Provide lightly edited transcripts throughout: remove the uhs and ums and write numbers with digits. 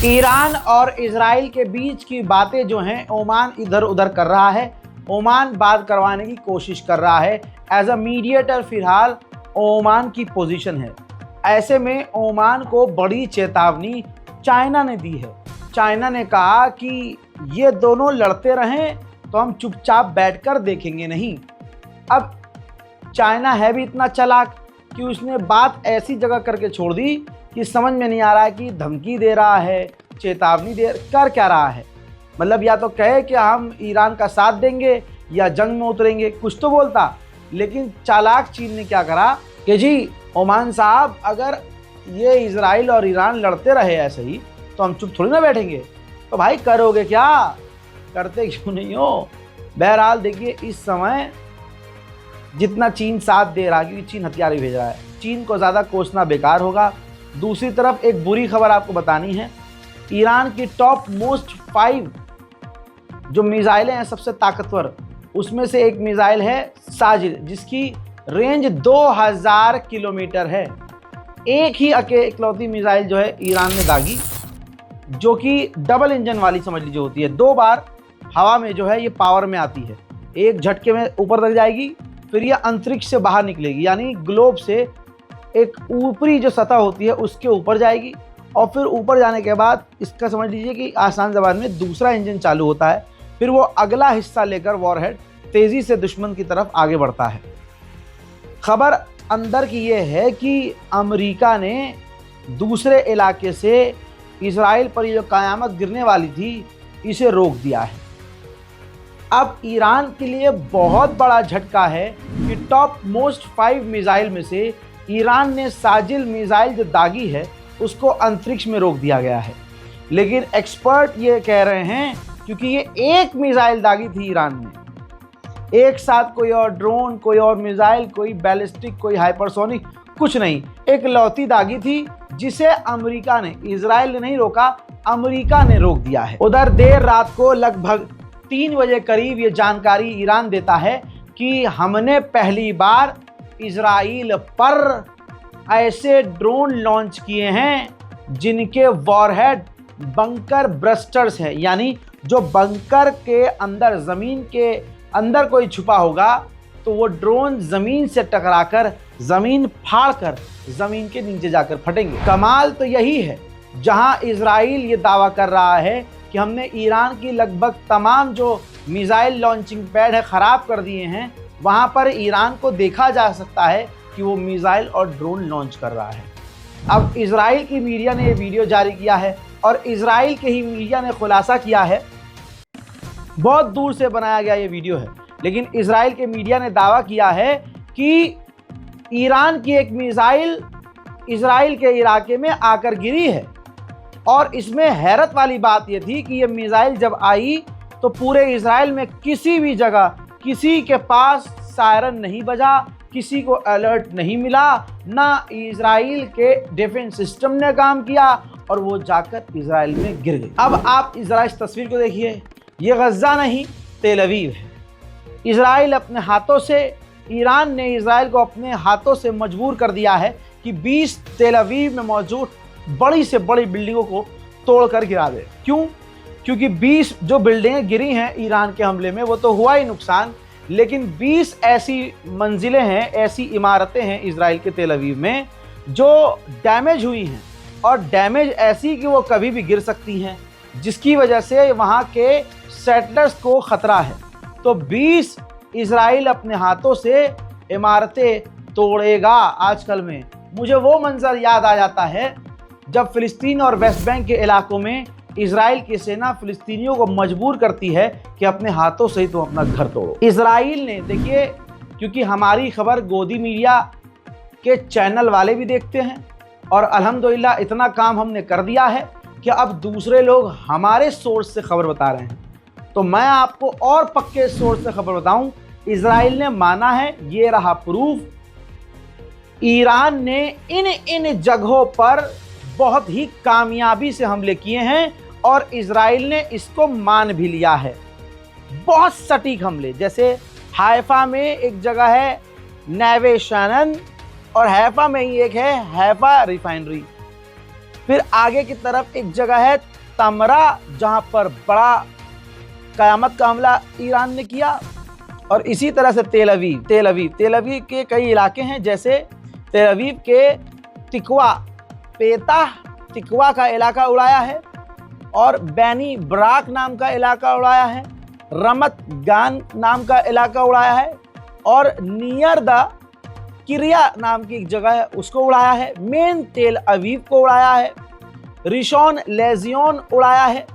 Iran और Israel के बीच की बातें जो हैं ओमान इधर उधर कर रहा है। ओमान बात करवाने की कोशिश कर रहा है। एज अ मीडिएटर फिलहाल ओमान की पोजीशन है। ऐसे में ओमान को बड़ी चेतावनी चाइना ने दी है। चाइना ने कहा कि ये दोनों लड़ते रहें तो हम चुपचाप बैठकर देखेंगे नहीं। अब चाइना है भी इतना चालाक कि उसने बात ऐसी जगह करके छोड़ दी कि समझ में नहीं आ रहा है कि धमकी दे रहा है, चेतावनी कर क्या रहा है। मतलब या तो कहे कि हम ईरान का साथ देंगे या जंग में उतरेंगे, कुछ तो बोलता। लेकिन चालाक चीन ने क्या करा कि जी ओमान साहब, अगर ये इजराइल और ईरान लड़ते रहे ऐसे ही तो हम चुप थोड़ी ना बैठेंगे। तो भाई करोगे क्या, करते क्यों नहीं हो। बहरहाल देखिए, इस समय जितना चीन साथ दे रहा है, क्योंकि चीन हथियार भी भेज रहा है, चीन को ज़्यादा कोसना बेकार होगा। दूसरी तरफ एक बुरी खबर आपको बतानी है। ईरान की टॉप मोस्ट 5 जो मिसाइलें हैं सबसे ताकतवर, उसमें से एक मिसाइल है साजिल, जिसकी रेंज 2000 किलोमीटर है। एक ही इकलौती मिसाइल जो है ईरान ने दागी, जो कि डबल इंजन वाली समझ लीजिए होती है। 2 बार हवा में जो है ये पावर में आती है। एक झटके में ऊपर तक जाएगी, फिर ये अंतरिक्ष से बाहर निकलेगी, यानी ग्लोब से एक ऊपरी जो सतह होती है उसके ऊपर जाएगी। और फिर ऊपर जाने के बाद इसका समझ लीजिए कि आसान ज़बान में दूसरा इंजन चालू होता है। फिर वो अगला हिस्सा लेकर वॉरहेड तेज़ी से दुश्मन की तरफ आगे बढ़ता है। खबर अंदर की ये है कि अमेरिका ने दूसरे इलाके से इजराइल पर जो क़यामत गिरने वाली थी, इसे रोक दिया है। अब ईरान के लिए बहुत बड़ा झटका है कि टॉप मोस्ट 5 मिसाइल में से ईरान ने साजिल मिसाइल जो दागी है उसको अंतरिक्ष में रोक दिया गया है। लेकिन एक्सपर्ट ये कह रहे हैं क्योंकि ये एक मिसाइल दागी थी ईरान ने, एक साथ कोई और ड्रोन, कोई और मिसाइल, कोई बैलिस्टिक, कोई हाइपरसोनिक, कुछ नहीं, एक लौती दागी थी जिसे अमेरिका ने, इजराइल ने नहीं रोका, अमेरिका ने रोक दिया है। उधर देर रात को लगभग 3 बजे करीब ये जानकारी ईरान देता है कि हमने पहली बार इजराइल पर ऐसे ड्रोन लॉन्च किए हैं जिनके वॉरहेड बंकर ब्रस्टर्स हैं, यानी जो बंकर के अंदर, ज़मीन के अंदर कोई छुपा होगा तो वो ड्रोन ज़मीन से टकराकर, ज़मीन फाड़कर ज़मीन के नीचे जाकर फटेंगे। कमाल तो यही है, जहां इजराइल ये दावा कर रहा है कि हमने ईरान की लगभग तमाम जो मिसाइल लॉन्चिंग पैड है ख़राब कर दिए हैं, वहां पर ईरान को देखा जा सकता है कि वो मिसाइल और ड्रोन लॉन्च कर रहा है। अब इजराइल की मीडिया ने ये वीडियो जारी किया है और इजराइल के ही मीडिया ने खुलासा किया है, बहुत दूर से बनाया गया ये वीडियो है, लेकिन इजराइल के मीडिया ने दावा किया है कि ईरान की एक मिसाइल इजराइल के इलाके में आकर गिरी है। और इसमें हैरत वाली बात ये थी कि ये मिसाइल जब आई तो पूरे इजराइल में किसी भी जगह किसी के पास सायरन नहीं बजा, किसी को अलर्ट नहीं मिला, ना इजराइल के डिफेंस सिस्टम ने काम किया और वो जाकर इजराइल में गिर गई। अब आप इजराइल इस तस्वीर को देखिए, ये गज़ा नहीं तेल अवीव है। इजराइल अपने हाथों से, ईरान ने इजराइल को अपने हाथों से मजबूर कर दिया है कि 20 तेल अवीव में मौजूद बड़ी से बड़ी बिल्डिंगों को तोड़कर गिरा दे। क्यों? क्योंकि 20 जो बिल्डिंगें गिरी हैं ईरान के हमले में वो तो हुआ ही नुकसान, लेकिन 20 ऐसी मंजिलें हैं, ऐसी इमारतें हैं इजराइल के तेल अवीव में जो डैमेज हुई हैं, और डैमेज ऐसी कि वो कभी भी गिर सकती हैं, जिसकी वजह से वहाँ के सेटलर्स को ख़तरा है। तो 20 इजराइल अपने हाथों से इमारतें तोड़ेगा। आजकल में मुझे वो मंजर याद आ जाता है जब फ़िलिस्तीन और वेस्ट बैंक के इलाकों में इजराइल की सेना फ़िलिस्तीनियों को मजबूर करती है कि अपने हाथों से ही तुम अपना घर तोड़ो। इजराइल ने, देखिए, क्योंकि हमारी खबर गोदी मीडिया के चैनल वाले भी देखते हैं और अल्हम्दुलिल्लाह इतना काम हमने कर दिया है कि अब दूसरे लोग हमारे सोर्स से खबर बता रहे हैं। तो मैं आपको और पक्के सोर्स से खबर बताऊं, इजराइल ने माना है, ये रहा प्रूफ। ईरान ने इन जगहों पर बहुत ही कामयाबी से हमले किए हैं और इजराइल ने इसको मान भी लिया है। बहुत सटीक हमले, जैसे हाइफा में एक जगह है नेवे शानन और हैफा में ही एक है हैफा रिफाइनरी। फिर आगे की तरफ एक जगह है तमरा, जहां पर बड़ा कयामत का हमला ईरान ने किया। और इसी तरह से तेल अवीव के कई इलाके हैं, जैसे तेल अवीव के तिकवा, तिकवा का इलाका उड़ाया है, और बैनी ब्राक नाम का इलाका उड़ाया है, रमत गान नाम का इलाका उड़ाया है, और नियर द किरिया नाम की एक जगह है उसको उड़ाया है। मेन तेल अवीव को उड़ाया है, रिशोन लेजियोन उड़ाया है,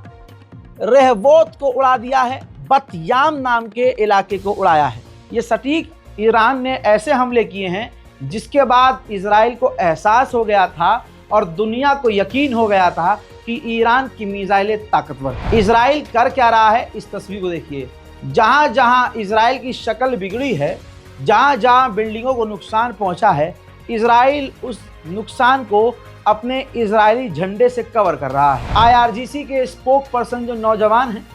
रेहवोत को उड़ा दिया है, बतयाम नाम के इलाके को उड़ाया है। ये सटीक ईरान ने ऐसे हमले किए हैं जिसके बाद इजराइल को एहसास हो गया था और दुनिया को यकीन हो गया था कि ईरान की मिसाइलें ताकतवर हैं। इजराइल कर क्या रहा है, इस तस्वीर को देखिए। जहां जहां इजराइल की शक्ल बिगड़ी है, जहां जहां बिल्डिंगों को नुकसान पहुंचा है, इजराइल उस नुकसान को अपने इजरायली झंडे से कवर कर रहा है। IRGC के स्पोक पर्सन जो नौजवान हैं,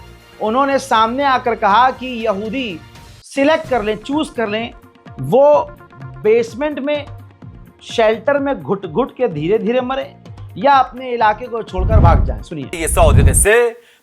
उन्होंने सामने आकर कहा कि यहूदी सिलेक्ट कर लें, चूज कर लें, वो बेसमेंट में शेल्टर में घुट घुट के धीरे धीरे मरे या अपने इलाके को छोड़कर भाग जाएं। सुनिए।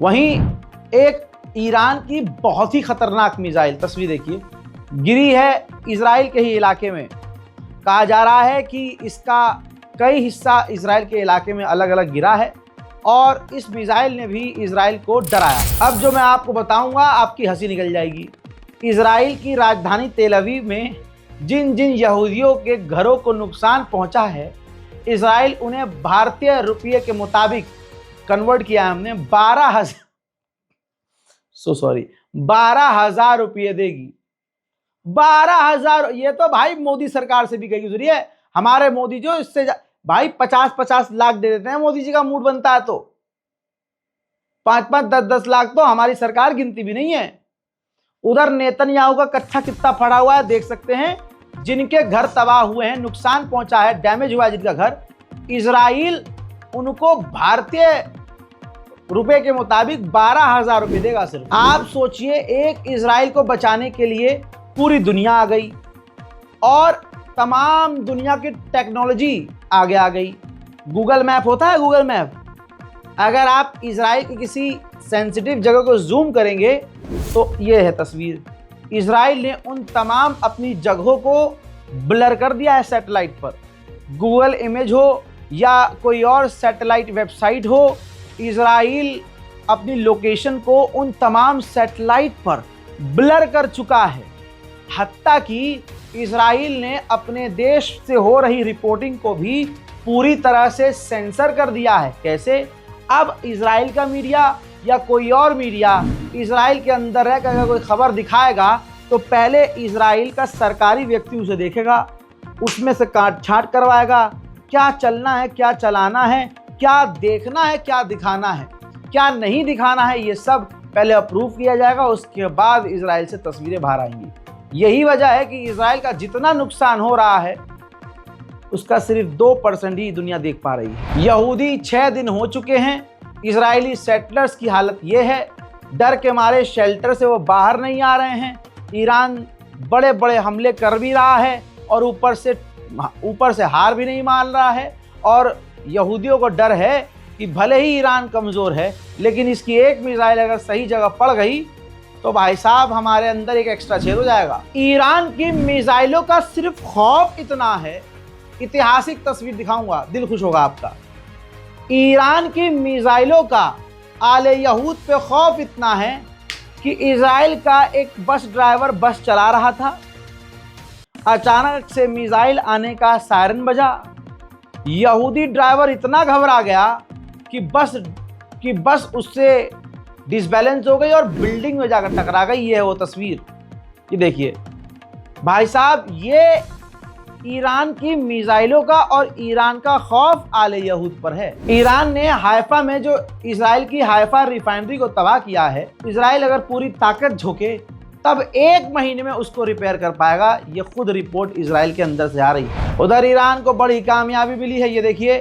वहीं एक ईरान की बहुत ही खतरनाक मिसाइल, तस्वीर देखिए, गिरी है इजराइल के ही इलाके में। कहा जा रहा है कि इसका कई हिस्सा इजराइल के इलाके में अलग अलग गिरा है और इस मिसाइल ने भी इजराइल को डराया। अब जो मैं आपको बताऊंगा आपकी हंसी निकल जाएगी। इजराइल की राजधानी तेल अवीव में जिन जिन यहूदियों के घरों को नुकसान पहुंचा है, इजराइल उन्हें भारतीय रुपये के मुताबिक कन्वर्ट किया है हमने, 12,000 रुपये देगी। 12,000। ये तो भाई मोदी सरकार से भी कही गुजरी है। हमारे मोदी जो इससे भाई 50-50 लाख दे देते हैं, मोदी जी का मूड बनता है तो 5-5, 10-10 लाख तो हमारी सरकार गिनती भी नहीं है। उधर नेतन्याहू का कच्चा कितना फड़ा हुआ है देख सकते हैं, जिनके घर तबाह हुए हैं, नुकसान पहुंचा है, डैमेज हुआ है जिनका घर, इजराइल उनको भारतीय रुपए के मुताबिक 12,000 रुपये देगा सिर्फ। आप सोचिए, एक इजराइल को बचाने के लिए पूरी दुनिया आ गई और तमाम दुनिया की टेक्नोलॉजी आगे आ गई। गूगल मैप होता है, गूगल मैप, अगर आप इजराइल की किसी सेंसिटिव जगह को जूम करेंगे तो ये है तस्वीर। इजराइल ने उन तमाम अपनी जगहों को ब्लर कर दिया है सैटेलाइट पर। गूगल इमेज हो या कोई और सैटेलाइट वेबसाइट हो, इजराइल अपनी लोकेशन को उन तमाम सैटेलाइट पर ब्लर कर चुका है। हत्ता कि इजराइल ने अपने देश से हो रही रिपोर्टिंग को भी पूरी तरह से सेंसर कर दिया है। कैसे? अब इजराइल का मीडिया या कोई और मीडिया इजराइल के अंदर रहकर अगर कोई खबर दिखाएगा तो पहले इजराइल का सरकारी व्यक्ति उसे देखेगा, उसमें से काट छांट करवाएगा, क्या चलना है, क्या चलाना है, क्या देखना है, क्या दिखाना है, क्या नहीं दिखाना है, ये सब पहले अप्रूव किया जाएगा। उसके बाद इजराइल से तस्वीरें बाहर आएंगी। यही वजह है कि इजराइल का जितना नुकसान हो रहा है उसका सिर्फ 2% ही दुनिया देख पा रही है। यहूदी 6 दिन हो चुके हैं, इजरायली सेटलर्स की हालत ये है, डर के मारे शेल्टर से वो बाहर नहीं आ रहे हैं। ईरान बड़े बड़े हमले कर भी रहा है और ऊपर से हार भी नहीं मान रहा है। और यहूदियों को डर है कि भले ही ईरान कमज़ोर है, लेकिन इसकी एक मिसाइल अगर सही जगह पड़ गई तो भाई साहब हमारे अंदर एक एक्स्ट्रा छेद हो जाएगा। ईरान की मिसाइलों का सिर्फ खौफ इतना है ऐतिहासिक तस्वीर दिखाऊंगा, दिल खुश होगा आपका। ईरान की मिसाइलों का आले यहूद पे खौफ इतना है कि इजराइल का एक बस ड्राइवर बस चला रहा था, अचानक से मिसाइल आने का सायरन बजा। यहूदी ड्राइवर इतना घबरा गया कि बस उससे डिसबैलेंस हो गई और बिल्डिंग में जाकर टकरा गई। ये है वो तस्वीर, ये देखिए भाई साहब, ये ईरान की मिसाइलों का और ईरान का खौफ आले यहूद पर है। ईरान ने हाइफा में जो इजराइल की हाइफा रिफाइनरी को तबाह किया है, इजराइल अगर पूरी ताकत झोंके तब 1 महीने में उसको रिपेयर कर पाएगा। ये खुद रिपोर्ट इजराइल के अंदर से आ रही है। उधर ईरान को बड़ी कामयाबी मिली है। ये देखिए,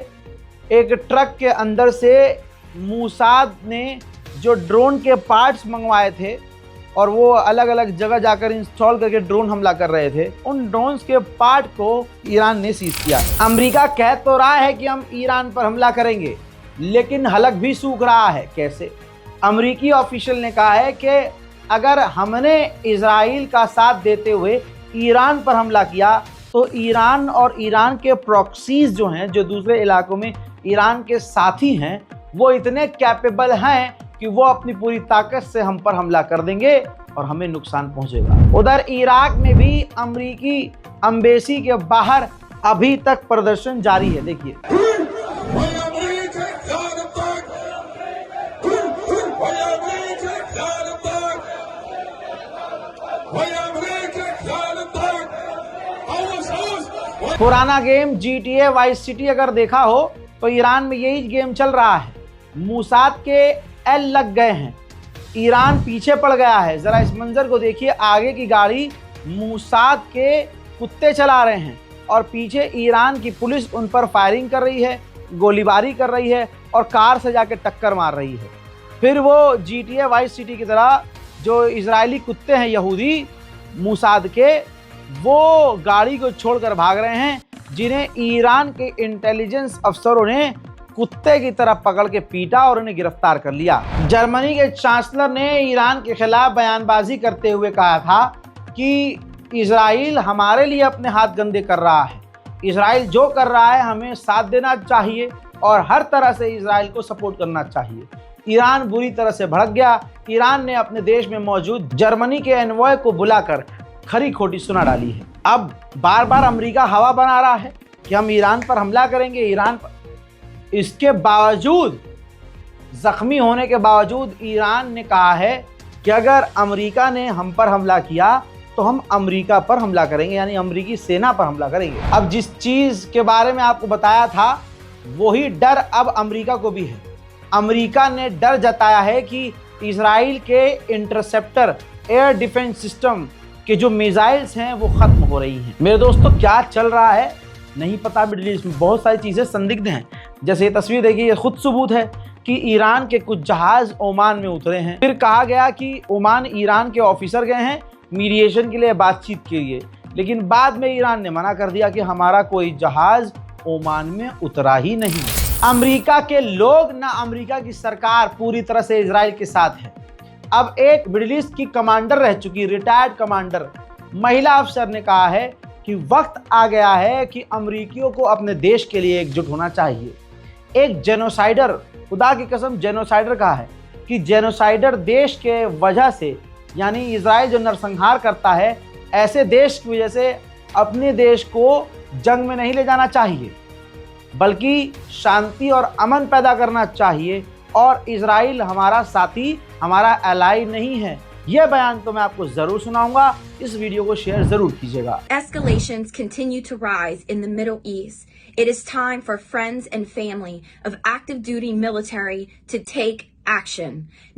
एक ट्रक के अंदर से मूसाद ने जो ड्रोन के पार्ट्स मंगवाए थे और वो अलग अलग जगह जाकर इंस्टॉल करके ड्रोन हमला कर रहे थे, उन ड्रोन्स के पार्ट को ईरान ने सीज किया। अमेरिका कह तो रहा है कि हम ईरान पर हमला करेंगे, लेकिन हलक भी सूख रहा है। कैसे? अमेरिकी ऑफिशियल ने कहा है कि अगर हमने इजराइल का साथ देते हुए ईरान पर हमला किया तो ईरान और ईरान के प्रॉक्सीज जो हैं, जो दूसरे इलाकों में ईरान के साथी हैं, वो इतने कैपेबल हैं कि वो अपनी पूरी ताकत से हम पर हमला कर देंगे और हमें नुकसान पहुंचेगा। उधर इराक में भी अमेरिकी एम्बेसी के बाहर अभी तक प्रदर्शन जारी है। देखिए, पुराना गेम GTA वाइस सिटी अगर देखा हो तो ईरान में यही गेम चल रहा है। मूसाद के एल लग गए हैं, ईरान पीछे पड़ गया है। जरा इस मंजर को देखिए, आगे की गाड़ी मूसाद के कुत्ते चला रहे हैं और पीछे ईरान की पुलिस उन पर फायरिंग कर रही है, गोलीबारी कर रही है और कार से जाके टक्कर मार रही है। फिर वो GTA वाइस सिटी की तरह जो इजरायली कुत्ते हैं यहूदी मूसाद के, वो गाड़ी को छोड़कर भाग रहे हैं, जिन्हें ईरान के इंटेलिजेंस अफसरों ने कुत्ते की तरह पकड़ के पीटा और उन्हें गिरफ्तार कर लिया। जर्मनी के चांसलर ने ईरान के खिलाफ बयानबाजी करते हुए कहा था कि इजराइल हमारे लिए अपने हाथ गंदे कर रहा है, इजराइल जो कर रहा है हमें साथ देना चाहिए और हर तरह से इजराइल को सपोर्ट करना चाहिए। ईरान बुरी तरह से भड़क गया। ईरान ने अपने देश में मौजूद जर्मनी के एनवॉय को बुलाकर खरी खोटी सुना डाली है। अब बार बार अमेरिका हवा बना रहा है कि हम ईरान पर हमला करेंगे, ईरान पर। इसके बावजूद, जख्मी होने के बावजूद, ईरान ने कहा है कि अगर अमेरिका ने हम पर हमला किया तो हम अमेरिका पर हमला करेंगे, यानी अमेरिकी सेना पर हमला करेंगे। अब जिस चीज़ के बारे में आपको बताया था, वही डर अब अमेरिका को भी है। अमेरिका ने डर जताया है कि इजराइल के इंटरसेप्टर एयर डिफेंस सिस्टम के जो मिसाइल्स हैं वो ख़त्म हो रही हैं। मेरे दोस्तों, क्या चल रहा है नहीं पता। मिडिल ईस्ट में बहुत सारी चीज़ें संदिग्ध हैं। जैसे ये तस्वीर देखिए, ये खुद सबूत है कि ईरान के कुछ जहाज़ ओमान में उतरे हैं। फिर कहा गया कि ओमान ईरान के ऑफिसर गए हैं मीडिएशन के लिए, बातचीत के लिए, लेकिन बाद में ईरान ने मना कर दिया कि हमारा कोई जहाज़ ओमान में उतरा ही नहीं। अमेरिका के लोग ना अमेरिका की सरकार पूरी तरह से इजराइल के साथ है। अब एक मिडिल ईस्ट की कमांडर रह चुकी, रिटायर्ड कमांडर, महिला अफसर ने कहा है कि वक्त आ गया है कि अमेरिकियों को अपने देश के लिए एकजुट होना चाहिए। एक जेनोसाइडर, खुदा की कसम जेनोसाइडर कहा है कि जेनोसाइडर देश के वजह से, यानी इजराइल जो नरसंहार करता है, ऐसे देश की वजह से अपने देश को जंग में नहीं ले जाना चाहिए, बल्कि शांति और अमन पैदा करना चाहिए। और इजराइल हमारा साथी, हमारा एलाई नहीं है। यह बयान तो मैं आपको जरूर सुनाऊंगा। इस वीडियो को शेयर जरूर कीजिएगा। Escalations continue to rise in the Middle East. It is time for friends and family of active duty military to take action.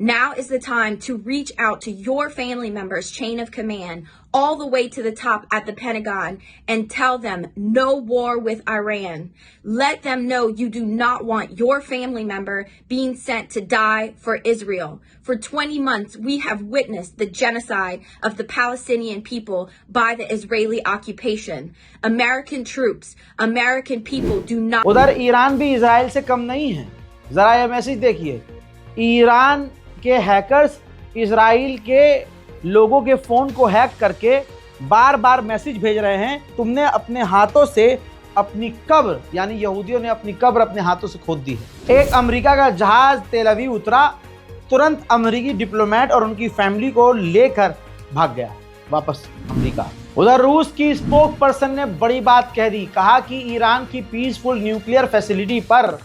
Now is the time to reach out to your family members' chain of command all the way to the top at the Pentagon and tell them no war with Iran. Let them know you do not want your family member being sent to die for Israel. For 20 months, we have witnessed the genocide of the Palestinian people by the Israeli occupation. American troops, American people do not... उधर Iran भी Israel से कम नहीं है। जरा यह message देखिए, Iran के hackers Israel के लोगों के फ़ोन को हैक करके बार बार मैसेज भेज रहे हैं, तुमने अपने हाथों से अपनी कब्र, यानी यहूदियों ने अपनी कब्र अपने हाथों से खोद दी है। एक अमेरिका का जहाज तेल अवीव उतरा, तुरंत अमेरिकी डिप्लोमेट और उनकी फैमिली को लेकर भाग गया वापस अमेरिका। उधर रूस की स्पोक पर्सन ने बड़ी बात कह दी, कहा कि ईरान की पीसफुल न्यूक्लियर फैसिलिटी पर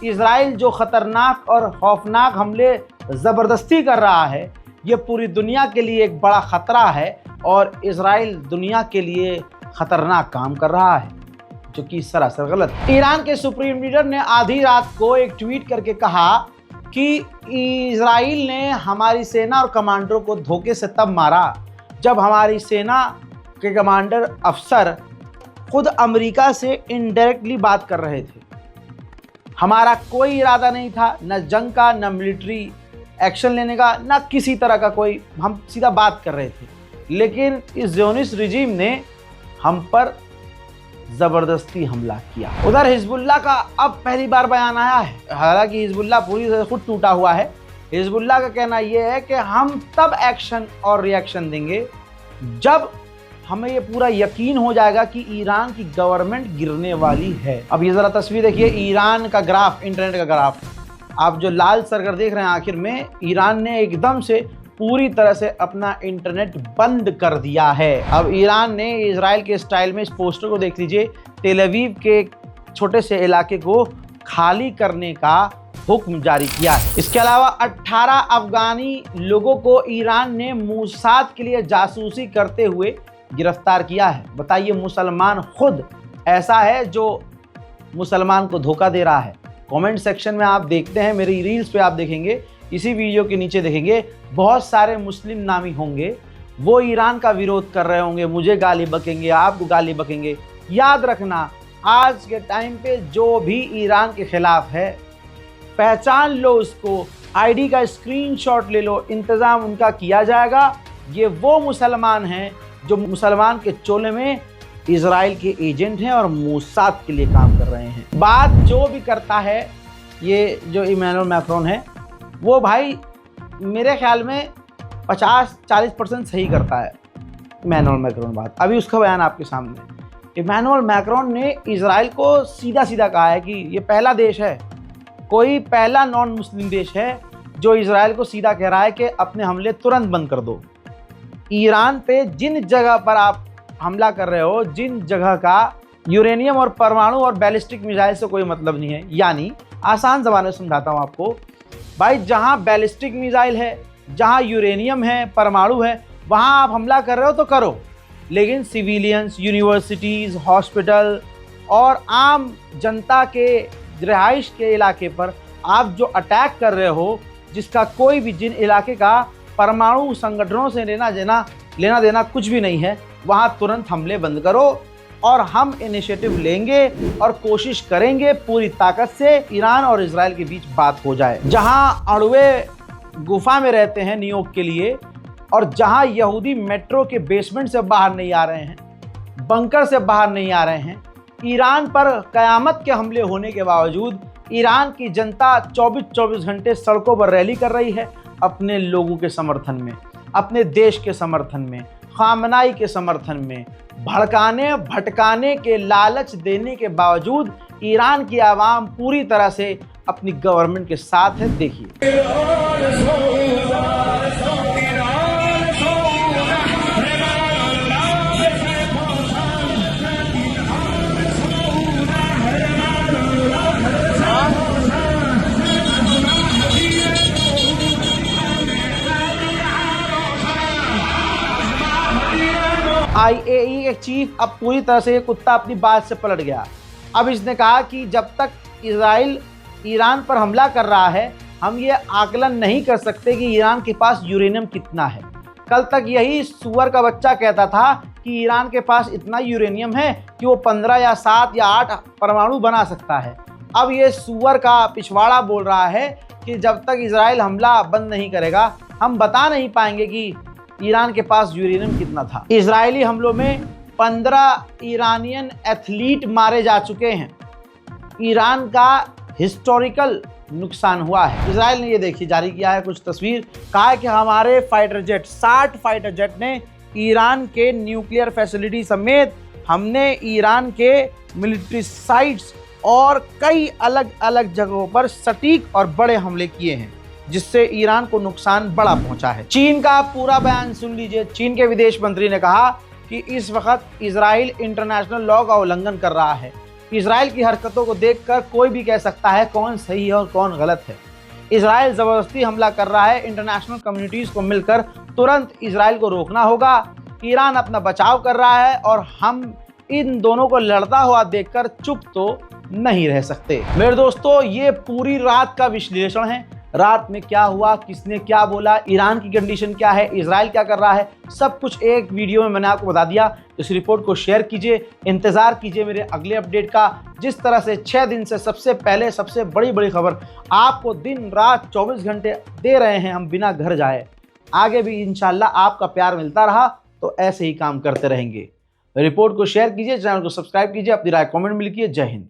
इजराइल जो खतरनाक और खौफनाक हमले ज़बरदस्ती कर रहा है, ये पूरी दुनिया के लिए एक बड़ा ख़तरा है और इजराइल दुनिया के लिए ख़तरनाक काम कर रहा है, जो कि सरासर गलत है। ईरान के सुप्रीम लीडर ने आधी रात को एक ट्वीट करके कहा कि इजराइल ने हमारी सेना और कमांडरों को धोखे से तब मारा जब हमारी सेना के कमांडर अफसर खुद अमेरिका से इनडायरेक्टली बात कर रहे थे। हमारा कोई इरादा नहीं था, न जंग का, न मिलिट्री एक्शन लेने का, न किसी तरह का कोई, हम सीधा बात कर रहे थे। लेकिन इस ज़ियोनिस्ट रिजीम ने हम पर ज़बरदस्ती हमला किया। उधर हिजबुल्लाह का अब पहली बार बयान आया है। हालांकि हिजबुल्लाह पूरी तरह खुद टूटा हुआ है। हिजबुल्लाह का कहना यह है कि हम तब एक्शन और रिएक्शन देंगे जब हमें ये पूरा यकीन हो जाएगा कि ईरान की गवर्नमेंट गिरने वाली है। अब ये ज़रा तस्वीर देखिए, ईरान का ग्राफ, इंटरनेट का ग्राफ, आप जो लाल सर्कल देख रहे हैं, आखिर में ईरान ने एकदम से पूरी तरह से अपना इंटरनेट बंद कर दिया है। अब ईरान ने इजराइल के स्टाइल में इस पोस्टर को देख लीजिए, तेल अवीव के छोटे से इलाके को खाली करने का हुक्म जारी किया है। इसके अलावा 18 अफगानी लोगों को ईरान ने मूसाद के लिए जासूसी करते हुए गिरफ्तार किया है। बताइए, मुसलमान खुद ऐसा है जो मुसलमान को धोखा दे रहा है। कमेंट सेक्शन में आप देखते हैं, मेरी रील्स पे आप देखेंगे, इसी वीडियो के नीचे देखेंगे, बहुत सारे मुस्लिम नामी होंगे, वो ईरान का विरोध कर रहे होंगे, मुझे गाली बकेंगे, आपको गाली बकेंगे। याद रखना, आज के टाइम पे जो भी ईरान के खिलाफ है, पहचान लो उसको, आईडी का स्क्रीनशॉट ले लो, इंतज़ाम उनका किया जाएगा। ये वो मुसलमान हैं जो मुसलमान के चोले में इजराइल के एजेंट हैं और मोसाद के लिए काम कर रहे हैं। बात जो भी करता है ये जो इमैनुअल मैक्रोन है, वो भाई मेरे ख्याल में 50-40% सही करता है इमैनुअल मैक्रोन बात। अभी उसका बयान आपके सामने। इमैनुअल मैक्रोन ने इजराइल को सीधा सीधा कहा है कि ये पहला देश है, कोई पहला नॉन मुस्लिम देश है जो इजराइल को सीधा कह रहा है कि अपने हमले तुरंत बंद कर दो। ईरान पे जिन जगह पर आप हमला कर रहे हो, जिन जगह का यूरेनियम और परमाणु और बैलिस्टिक मिसाइल से कोई मतलब नहीं है, यानी आसान ज़बान में समझाता हूँ आपको भाई, जहाँ बैलिस्टिक मिसाइल है, जहाँ यूरेनियम है, परमाणु है, वहाँ आप हमला कर रहे हो तो करो, लेकिन सिविलियंस, यूनिवर्सिटीज़, हॉस्पिटल और आम जनता के रिहाइश के इलाके पर आप जो अटैक कर रहे हो, जिसका कोई भी, जिन इलाके का परमाणु संगठनों से लेना देना कुछ भी नहीं है, वहाँ तुरंत हमले बंद करो। और हम इनिशिएटिव लेंगे और कोशिश करेंगे पूरी ताकत से ईरान और इजराइल के बीच बात हो जाए। जहाँ अणुए गुफा में रहते हैं न्यूयॉर्क के लिए, और जहाँ यहूदी मेट्रो के बेसमेंट से बाहर नहीं आ रहे हैं, बंकर से बाहर नहीं आ रहे हैं, ईरान पर क़यामत के हमले होने के बावजूद ईरान की जनता 24-24 घंटे सड़कों पर रैली कर रही है अपने लोगों के समर्थन में, अपने देश के समर्थन में, खामनाई के समर्थन में। भड़काने भटकाने के लालच देने के बावजूद ईरान की आवाम पूरी तरह से अपनी गवर्नमेंट के साथ है। देखिए, IAEA के चीफ अब पूरी तरह से कुत्ता अपनी बात से पलट गया। अब इसने कहा कि जब तक इजराइल ईरान पर हमला कर रहा है, हम ये आकलन नहीं कर सकते कि ईरान के पास यूरेनियम कितना है। कल तक यही सुअर का बच्चा कहता था कि ईरान के पास इतना यूरेनियम है कि वो 15 या 7 या 8 परमाणु बना सकता है। अब ये सुअर का पिछवाड़ा बोल रहा है कि जब तक इजराइल हमला बंद नहीं करेगा, हम बता नहीं पाएंगे कि ईरान के पास यूरेनियम कितना था। इजरायली हमलों में 15 ईरानियन एथलीट मारे जा चुके हैं। ईरान का हिस्टोरिकल नुकसान हुआ है। इजराइल ने ये देखिए जारी किया है कुछ तस्वीर, कहा है कि हमारे फाइटर जेट, 60 फाइटर जेट ने ईरान के न्यूक्लियर फैसिलिटी समेत हमने ईरान के मिलिट्री साइट्स और कई अलग अलग जगहों पर सटीक और बड़े हमले किए हैं, जिससे ईरान को नुकसान बड़ा पहुंचा है। चीन का पूरा बयान सुन लीजिए। चीन के विदेश मंत्री ने कहा कि इस वक्त इजराइल इंटरनेशनल लॉ का उल्लंघन कर रहा है। इजराइल की हरकतों को देखकर कोई भी कह सकता है कौन सही है और कौन गलत है। इजराइल जबरदस्ती हमला कर रहा है। इंटरनेशनल कम्युनिटीज को मिलकर तुरंत इजराइल को रोकना होगा। ईरान अपना बचाव कर रहा है और हम इन दोनों को लड़ता हुआ देखकर चुप तो नहीं रह सकते। मेरे दोस्तों, ये पूरी रात का विश्लेषण है। रात में क्या हुआ, किसने क्या बोला, ईरान की कंडीशन क्या है, इजराइल क्या कर रहा है, सब कुछ एक वीडियो में मैंने आपको बता दिया। इस रिपोर्ट को शेयर कीजिए, इंतजार कीजिए मेरे अगले अपडेट का। जिस तरह से 6 दिन से सबसे पहले सबसे बड़ी खबर आपको दिन रात 24 घंटे दे रहे हैं हम बिना घर जाए, आगे भी इंशाल्लाह आपका प्यार मिलता रहा तो ऐसे ही काम करते रहेंगे। रिपोर्ट को शेयर कीजिए, चैनल को सब्सक्राइब कीजिए, अपनी राय कमेंट में लिखिए। जय हिंद।